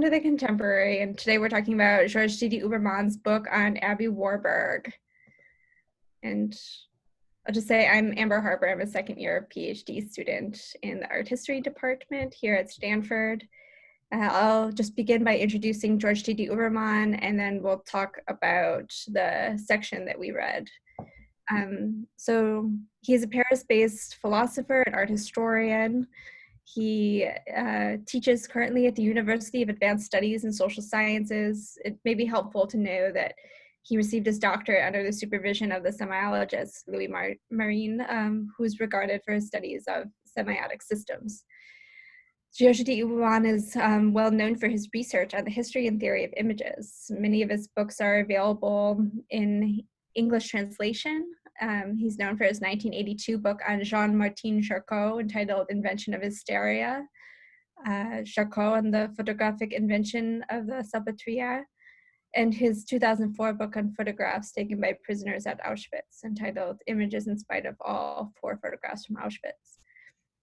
To the Contemporary, and today we're talking about George D.D. Uberman's book on Abby Warburg. And I'll just say I'm Amber Harper. I'm a second-year PhD student in the art history department here at Stanford. I'll just begin by introducing George D.D. Uberman, and then we'll talk about the section that we read. So he's a Paris-based philosopher and art historian. He teaches currently at the University of Advanced Studies in Social Sciences. It may be helpful to know that he received his doctorate under the supervision of the semiologist Louis Marine, who is regarded for his studies of semiotic systems. George D. Uberman is well known for his research on the history and theory of images. Many of his books are available in English translation. He's known for his 1982 book on Jean-Martin Charcot entitled Invention of Hysteria, Charcot and the Photographic Invention of the Salpêtrière, and his 2004 book on photographs taken by prisoners at Auschwitz entitled Images in Spite of All, 4 Photographs from Auschwitz.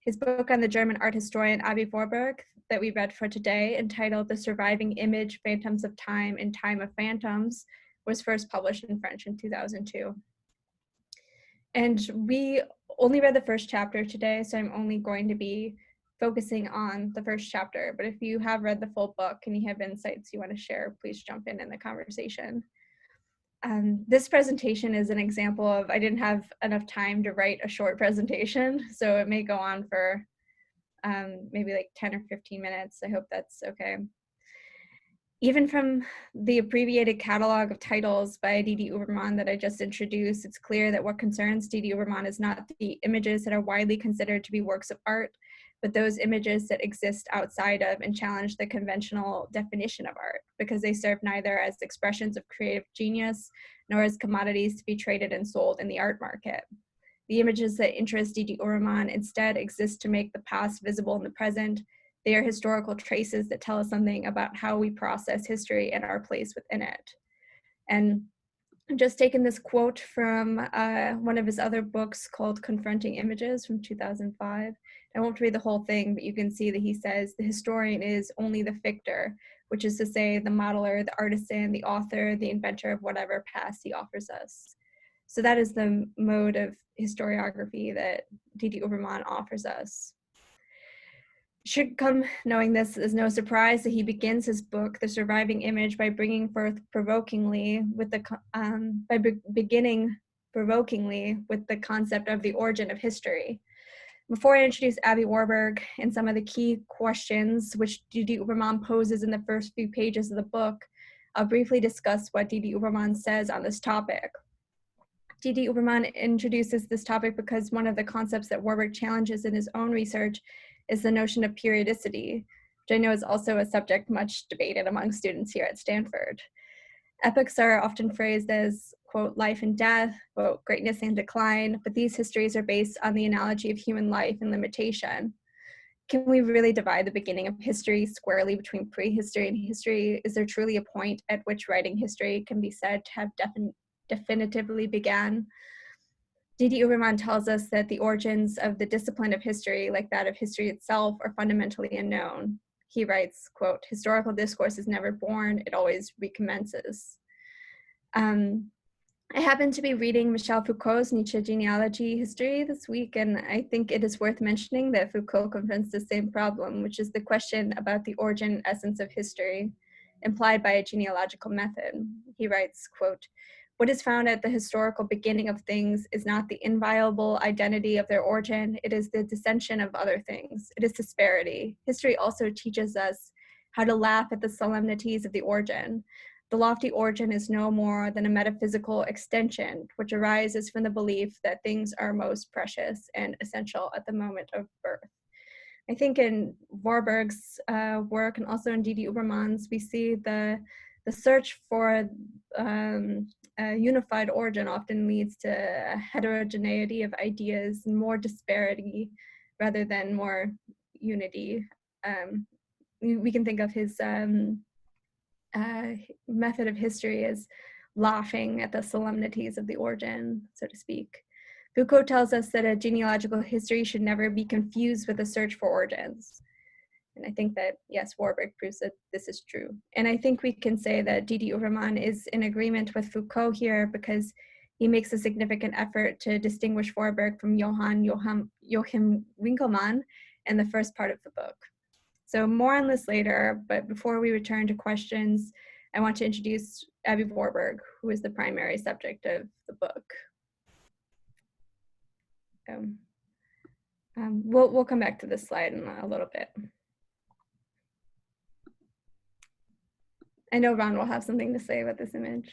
His book on the German art historian Abby Warburg that we read for today, entitled The Surviving Image, Phantoms of Time and Time of Phantoms, was first published in French in 2002. And we only read the first chapter today, so I'm only going to be focusing on the first chapter. But if you have read the full book and you have insights you want to share, please jump in the conversation. This presentation is an example of, I didn't have enough time to write a short presentation, so it may go on for maybe like 10 or 15 minutes. I hope that's okay. Even from the abbreviated catalog of titles by D.D. Uberman that I just introduced, it's clear that what concerns D.D. Uberman is not the images that are widely considered to be works of art, but those images that exist outside of and challenge the conventional definition of art, because they serve neither as expressions of creative genius nor as commodities to be traded and sold in the art market. The images that interest D.D. Uberman instead exist to make the past visible in the present. They are historical traces that tell us something about how we process history and our place within it. And I've just taken this quote from one of his other books called Confronting Images from 2005. I won't read the whole thing, but you can see that he says, the historian is only the fictor, which is to say the modeler, the artisan, the author, the inventor of whatever past he offers us. So that is the mode of historiography that D.D. Uberman offers us. Should come knowing this is no surprise that he begins his book, The Surviving Image, by bringing forth beginning provokingly with the concept of the origin of history. Before I introduce Abby Warburg and some of the key questions which D.D. Uberman poses in the first few pages of the book, I'll briefly discuss what D.D. Uberman says on this topic. D.D. Uberman introduces this topic because one of the concepts that Warburg challenges in his own research is the notion of periodicity, which I know is also a subject much debated among students here at Stanford. Epochs are often phrased as, quote, life and death, quote, greatness and decline, but these histories are based on the analogy of human life and limitation. Can we really divide the beginning of history squarely between prehistory and history? Is there truly a point at which writing history can be said to have definitively began? D.D. Uberman tells us that the origins of the discipline of history, like that of history itself, are fundamentally unknown. He writes, quote, historical discourse is never born, it always recommences. I happened to be reading Michel Foucault's Nietzsche genealogy history this week, and I think it is worth mentioning that Foucault confronts the same problem, which is the question about the origin and essence of history, implied by a genealogical method. He writes, quote, what is found at the historical beginning of things is not the inviolable identity of their origin, it is the dissension of other things. It is disparity. History also teaches us how to laugh at the solemnities of the origin. The lofty origin is no more than a metaphysical extension, which arises from the belief that things are most precious and essential at the moment of birth. I think in Warburg's work and also in D.D. Uberman's, we see the search for a unified origin often leads to a heterogeneity of ideas and more disparity rather than more unity. We can think of his method of history as laughing at the solemnities of the origin, so to speak. Foucault tells us that a genealogical history should never be confused with a search for origins. And I think that, yes, Warburg proves that this is true. And I think we can say that Didi Uberman is in agreement with Foucault here, because he makes a significant effort to distinguish Warburg from Joachim Winckelmann in the first part of the book. So more on this later, but before we return to questions, I want to introduce Abby Warburg, who is the primary subject of the book. We'll come back to this slide in a little bit. I know Ron will have something to say about this image.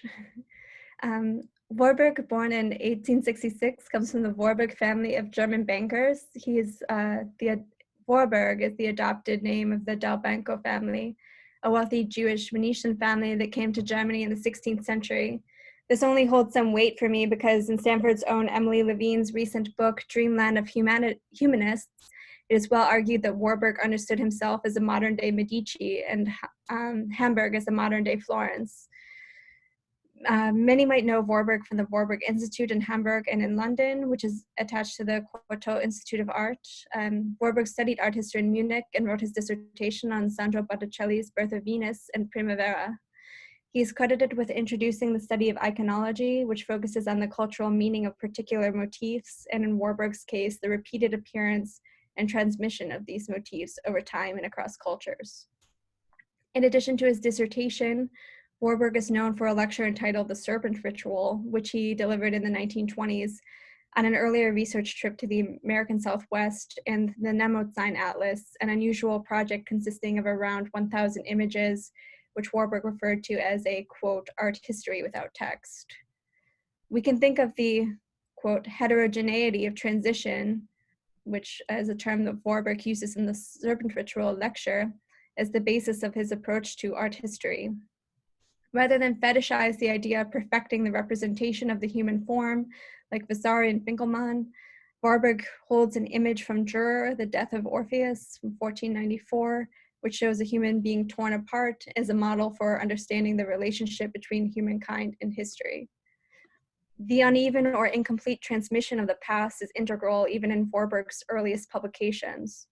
Warburg, born in 1866, comes from the Warburg family of German bankers. Warburg is the adopted name of the Delbanco family, a wealthy Jewish Venetian family that came to Germany in the 16th century. This only holds some weight for me because in Stanford's own Emily Levine's recent book, Dreamland of Humanists, it is well argued that Warburg understood himself as a modern-day Medici and Hamburg as a modern-day Florence. Many might know Warburg from the Warburg Institute in Hamburg and in London, which is attached to the Courtauld Institute of Art. Warburg studied art history in Munich and wrote his dissertation on Sandro Botticelli's Birth of Venus and Primavera. He is credited with introducing the study of iconology, which focuses on the cultural meaning of particular motifs, and in Warburg's case, the repeated appearance and transmission of these motifs over time and across cultures. In addition to his dissertation, Warburg is known for a lecture entitled The Serpent Ritual, which he delivered in the 1920s on an earlier research trip to the American Southwest and the Nemotsine Atlas, an unusual project consisting of around 1,000 images, which Warburg referred to as a, quote, art history without text. We can think of the, quote, heterogeneity of transition, which is a term that Warburg uses in the Serpent Ritual lecture, as the basis of his approach to art history. Rather than fetishize the idea of perfecting the representation of the human form, like Vasari and Winckelmann, Warburg holds an image from Dürer, The Death of Orpheus from 1494, which shows a human being torn apart as a model for understanding the relationship between humankind and history. The uneven or incomplete transmission of the past is integral even in Warburg's earliest publications.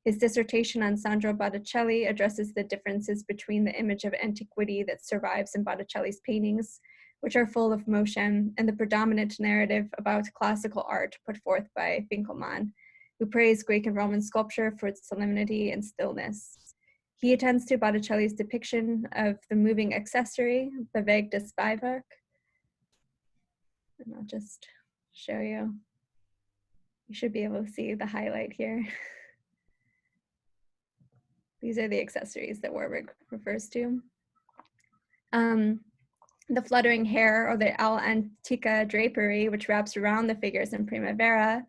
His dissertation on Sandro Botticelli addresses the differences between the image of antiquity that survives in Botticelli's paintings, which are full of motion, and the predominant narrative about classical art put forth by Winckelmann, who praised Greek and Roman sculpture for its solemnity and stillness. He attends to Botticelli's depiction of the moving accessory, Bewegtes Beiwerk. And I'll just show you. You should be able to see the highlight here. These are the accessories that Warburg refers to. The fluttering hair, or the Al Antica drapery, which wraps around the figures in Primavera,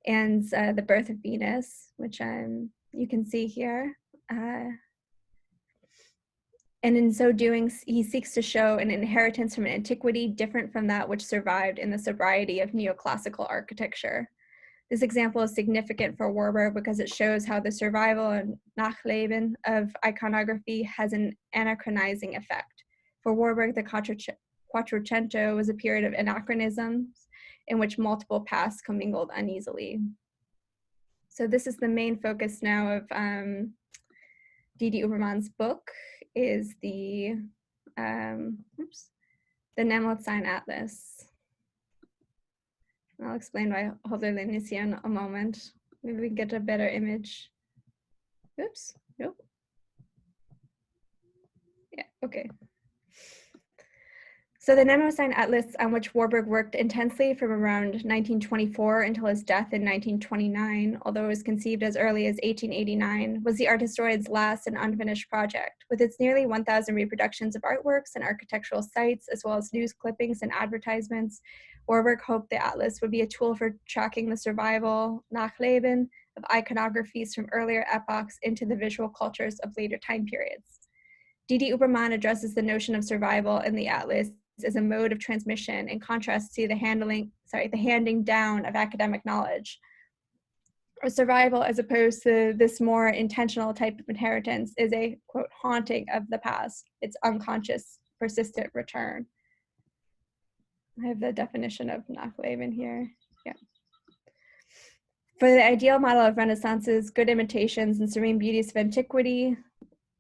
and the Birth of Venus, which you can see here. And in so doing, he seeks to show an inheritance from antiquity different from that which survived in the sobriety of neoclassical architecture. This example is significant for Warburg because it shows how the survival and Nachleben of iconography has an anachronizing effect. For Warburg, the Quattrocento was a period of anachronisms in which multiple pasts commingled uneasily. So this is the main focus now of Didi Ubermann's book, is the Nemotsine Atlas. I'll explain why Hölderlin is here in a moment. Maybe we can get a better image. Oops, nope. Yeah, okay. So the Nemotsine Atlas, on which Warburg worked intensely from around 1924 until his death in 1929, although it was conceived as early as 1889, was the art historian's last and unfinished project. With its nearly 1,000 reproductions of artworks and architectural sites, as well as news clippings and advertisements, Warburg hoped the atlas would be a tool for tracking the survival, Nachleben, of iconographies from earlier epochs into the visual cultures of later time periods. Didi Ubermann addresses the notion of survival in the atlas as a mode of transmission in contrast to the handing down of academic knowledge. Or survival, as opposed to this more intentional type of inheritance, is a, quote, haunting of the past, its unconscious, persistent return. I have the definition of Nachleben here. Yeah. For the ideal model of Renaissance's good imitations and serene beauties of antiquity,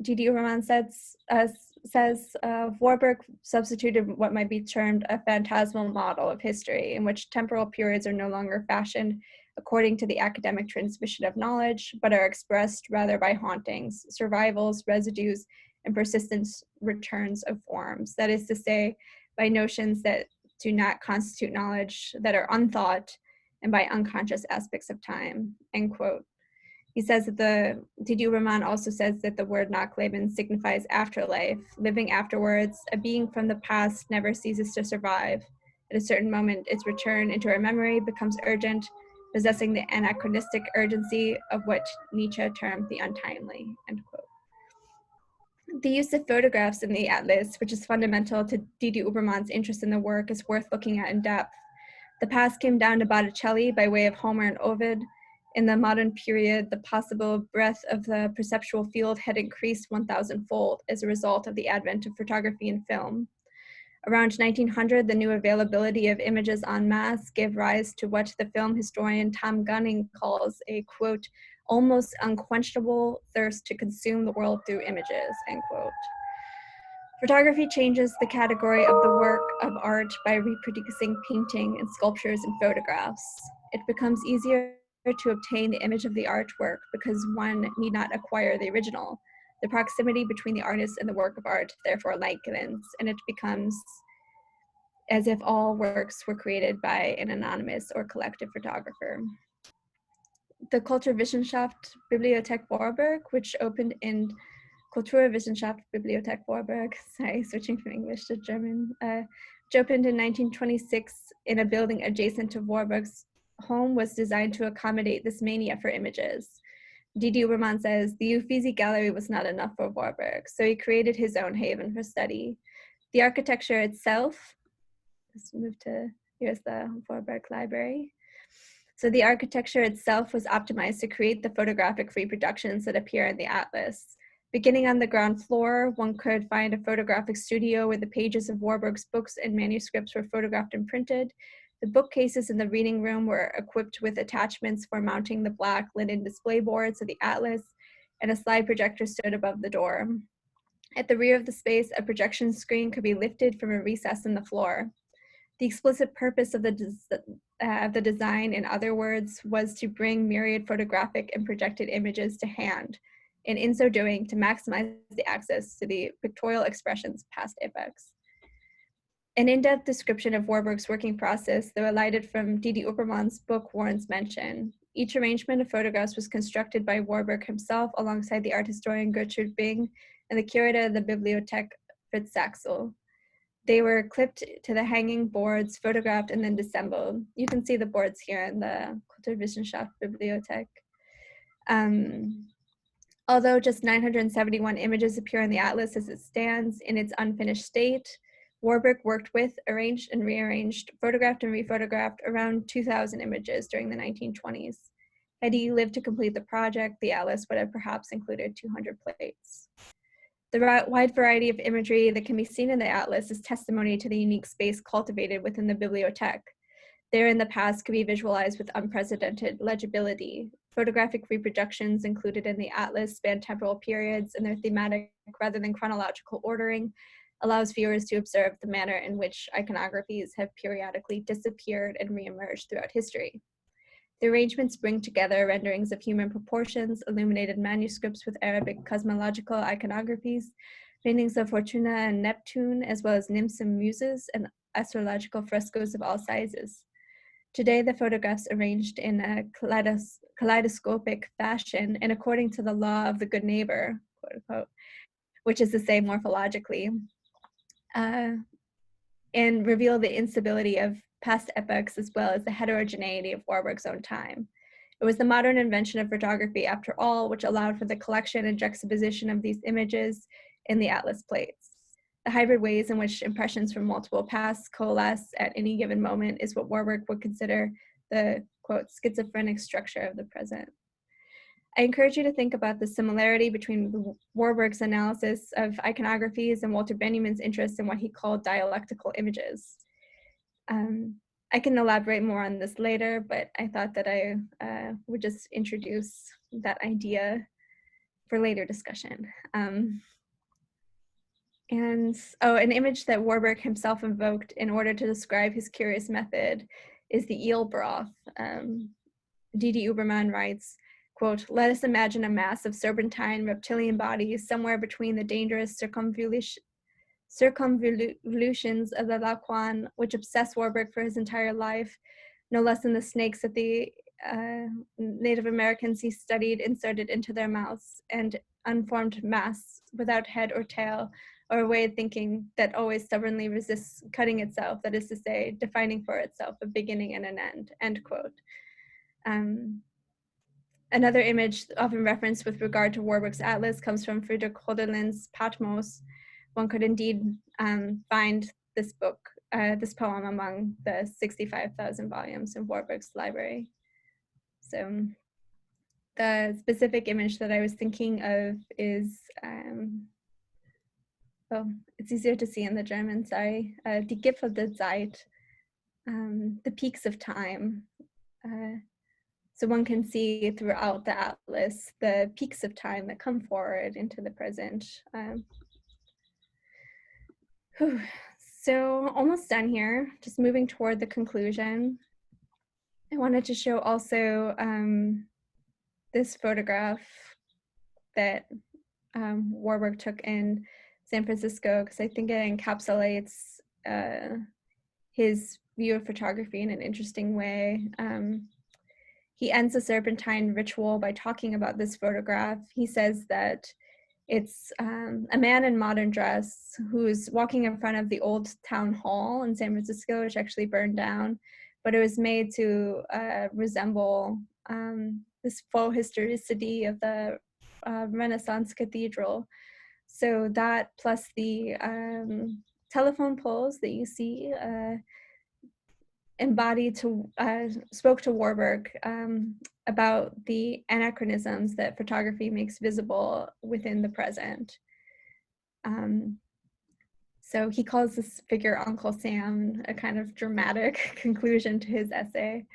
D.D. Uberman says Warburg substituted what might be termed a phantasmal model of history, in which temporal periods are no longer fashioned according to the academic transmission of knowledge, but are expressed rather by hauntings, survivals, residues, and persistent returns of forms. That is to say, by notions that do not constitute knowledge, that are unthought, and by unconscious aspects of time, end quote. He says that D.D. Uberman also says that the word Nachleben signifies afterlife, living afterwards. A being from the past never ceases to survive. At a certain moment, its return into our memory becomes urgent, possessing the anachronistic urgency of what Nietzsche termed the untimely, end quote. The use of photographs in the atlas, which is fundamental to D.D. Uberman's interest in the work, is worth looking at in depth. The past came down to Botticelli by way of Homer and Ovid. In the modern period, the possible breadth of the perceptual field had increased 1,000-fold as a result of the advent of photography and film. Around 1900, the new availability of images en masse gave rise to what the film historian Tom Gunning calls a, quote, almost unquenchable thirst to consume the world through images, end quote. Photography changes the category of the work of art by reproducing painting and sculptures and photographs. It becomes easier to obtain the image of the artwork because one need not acquire the original. The proximity between the artist and the work of art therefore lengthens, and it becomes as if all works were created by an anonymous or collective photographer. The Kulturwissenschaft Bibliothek Warburg, which opened in Kulturwissenschaft Bibliothek Warburg, switching from English to German, which opened in 1926 in a building adjacent to Warburg's home, was designed to accommodate this mania for images. D.D. Uberman says, the Uffizi Gallery was not enough for Warburg, so he created his own haven for study. The architecture itself, let's move to, here's the Warburg Library. So the architecture itself was optimized to create the photographic reproductions that appear in the atlas. Beginning on the ground floor, one could find a photographic studio where the pages of Warburg's books and manuscripts were photographed and printed. The bookcases in the reading room were equipped with attachments for mounting the black linen display boards of the atlas, and a slide projector stood above the door. At the rear of the space, a projection screen could be lifted from a recess in the floor. The explicit purpose of the design, in other words, was to bring myriad photographic and projected images to hand, and in so doing, to maximize the access to the pictorial expressions past epochs. An in-depth description of Warburg's working process, though elided from D.D. Uberman's book, warrants mention. Each arrangement of photographs was constructed by Warburg himself alongside the art historian Gertrude Bing and the curator of the Bibliothek, Fritz Saxel. They were clipped to the hanging boards, photographed, and then disassembled. You can see the boards here in the Kulturwissenschaft Bibliothek. Although just 971 images appear in the atlas as it stands in its unfinished state, Warburg worked with, arranged and rearranged, photographed and rephotographed around 2,000 images during the 1920s. Had he lived to complete the project, the atlas would have perhaps included 200 plates. The wide variety of imagery that can be seen in the atlas is testimony to the unique space cultivated within the bibliothek. There in the past could be visualized with unprecedented legibility. Photographic reproductions included in the atlas span temporal periods, and their thematic rather than chronological ordering allows viewers to observe the manner in which iconographies have periodically disappeared and reemerged throughout history. The arrangements bring together renderings of human proportions, illuminated manuscripts with Arabic cosmological iconographies, paintings of Fortuna and Neptune, as well as nymphs and muses, and astrological frescoes of all sizes. Today, the photographs arranged in a kaleidoscopic fashion and according to the law of the good neighbor, quote unquote, which is to say morphologically, and reveal the instability of past epochs as well as the heterogeneity of Warburg's own time. It was the modern invention of photography, after all, which allowed for the collection and juxtaposition of these images in the atlas plates. The hybrid ways in which impressions from multiple pasts coalesce at any given moment is what Warburg would consider the, quote, schizophrenic structure of the present. I encourage you to think about the similarity between Warburg's analysis of iconographies and Walter Benjamin's interest in what he called dialectical images. I can elaborate more on this later, but I thought that I would just introduce that idea for later discussion. And an image that Warburg himself invoked in order to describe his curious method is the eel broth. D.D. Uberman writes, quote, "Let us imagine a mass of serpentine reptilian bodies somewhere between the dangerous circumvolutions of the Laocoon, which obsess Warburg for his entire life, no less than the snakes that the Native Americans he studied inserted into their mouths, and unformed mass without head or tail, or a way of thinking that always stubbornly resists cutting itself, that is to say, defining for itself a beginning and an end quote. Another image often referenced with regard to Warburg's atlas comes from Friedrich Hölderlin's Patmos. One could indeed find this poem among the 65,000 volumes in Warburg's library. So the specific image that I was thinking of is, it's easier to see in the German, sorry, Die Gipfel der Zeit, the peaks of time. So one can see throughout the atlas the peaks of time that come forward into the present. So almost done here, just moving toward the conclusion. I wanted to show also this photograph that Warburg took in San Francisco, because I think it encapsulates his view of photography in an interesting way. He ends the Serpentine ritual by talking about this photograph. He says that it's a man in modern dress who's walking in front of the old town hall in San Francisco, which actually burned down, but it was made to resemble this faux historicity of the Renaissance cathedral. So that plus the telephone poles that you see spoke to Warburg about the anachronisms that photography makes visible within the present. So he calls this figure Uncle Sam, a kind of dramatic conclusion to his essay,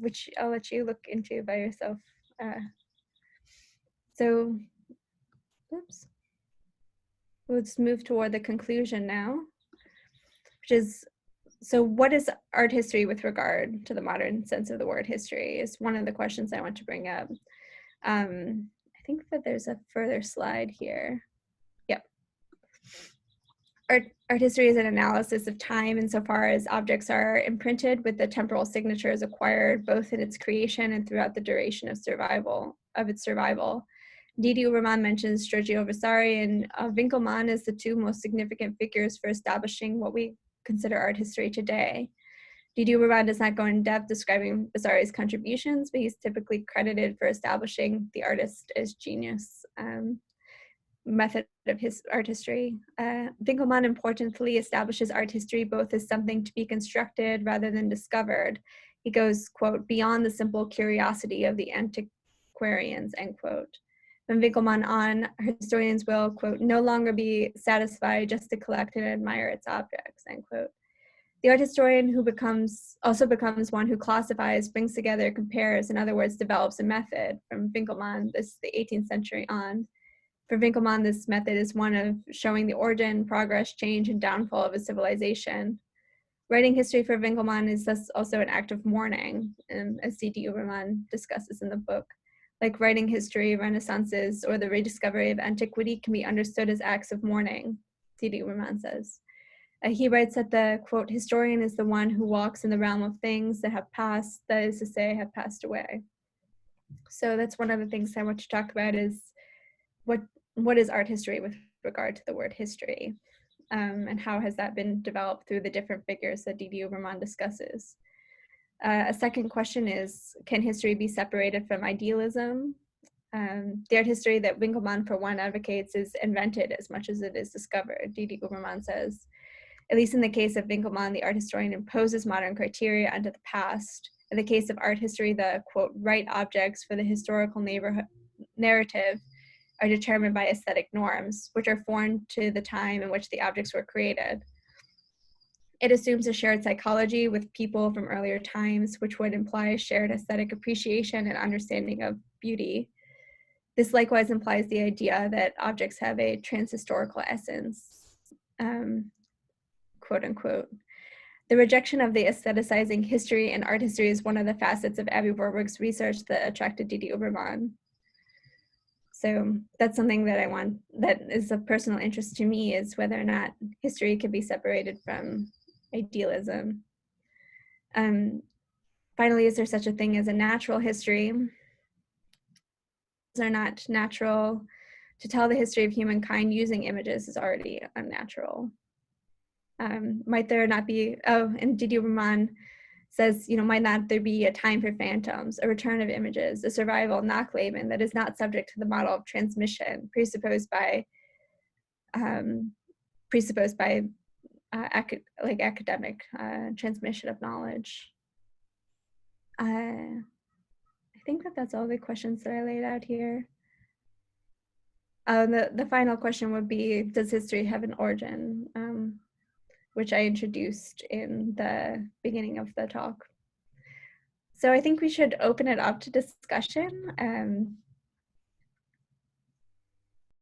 which I'll let you look into by yourself. So, oops. We'll just move toward the conclusion now, which is, so what is art history with regard to the modern sense of the word history is one of the questions I want to bring up. I think that there's a further slide here. Yep. Art history is an analysis of time insofar as objects are imprinted with the temporal signatures acquired both in its creation and throughout the duration of its survival. D.D. Uberman mentions Giorgio Vasari and Winkelmann as the two most significant figures for establishing what we consider art history today. D.D. Uberman does not go in depth describing Vasari's contributions, but he's typically credited for establishing the artist as genius method of his art history. Winkelmann importantly establishes art history both as something to be constructed rather than discovered. He goes, quote, beyond the simple curiosity of the antiquarians, end quote. From Winkelmann on, historians will, quote, no longer be satisfied just to collect and admire its objects, end quote. The art historian who also becomes one who classifies, brings together, compares, in other words, develops a method. From Winkelmann, this is the 18th century on. For Winkelmann, this method is one of showing the origin, progress, change, and downfall of a civilization. Writing history for Winkelmann is thus also an act of mourning, as D.D. Uberman discusses in the book. Like writing history, renaissances, or the rediscovery of antiquity can be understood as acts of mourning, D.D. Uberman says. He writes that the, quote, historian is the one who walks in the realm of things that have passed, that is to say, have passed away. So that's one of the things I want to talk about is what is art history with regard to the word history, and how has that been developed through the different figures that D.D. Uberman discusses. A second question is, can history be separated from idealism? The art history that Winkelmann, for one, advocates is invented as much as it is discovered, D.D. Uberman says. At least in the case of Winkelmann, the art historian imposes modern criteria onto the past. In the case of art history, the, quote, right objects for the historical narrative are determined by aesthetic norms, which are foreign to the time in which the objects were created. It assumes a shared psychology with people from earlier times, which would imply shared aesthetic appreciation and understanding of beauty. This likewise implies the idea that objects have a transhistorical essence, quote unquote. The rejection of the aestheticizing history and art history is one of the facets of Abby Warburg's research that attracted Didi Uberman. So that's something that that is of personal interest to me, is whether or not history can be separated from idealism. Finally, is there such a thing as a natural history? Are not natural. To tell the history of humankind using images is already unnatural. Might there not be, and Didi Uberman says, might not there be a time for phantoms, a return of images, a survival Nachleben that is not subject to the model of transmission presupposed by academic transmission of knowledge. I think that's all the questions that I laid out here. The final question would be, does history have an origin? Which I introduced in the beginning of the talk. So I think we should open it up to discussion.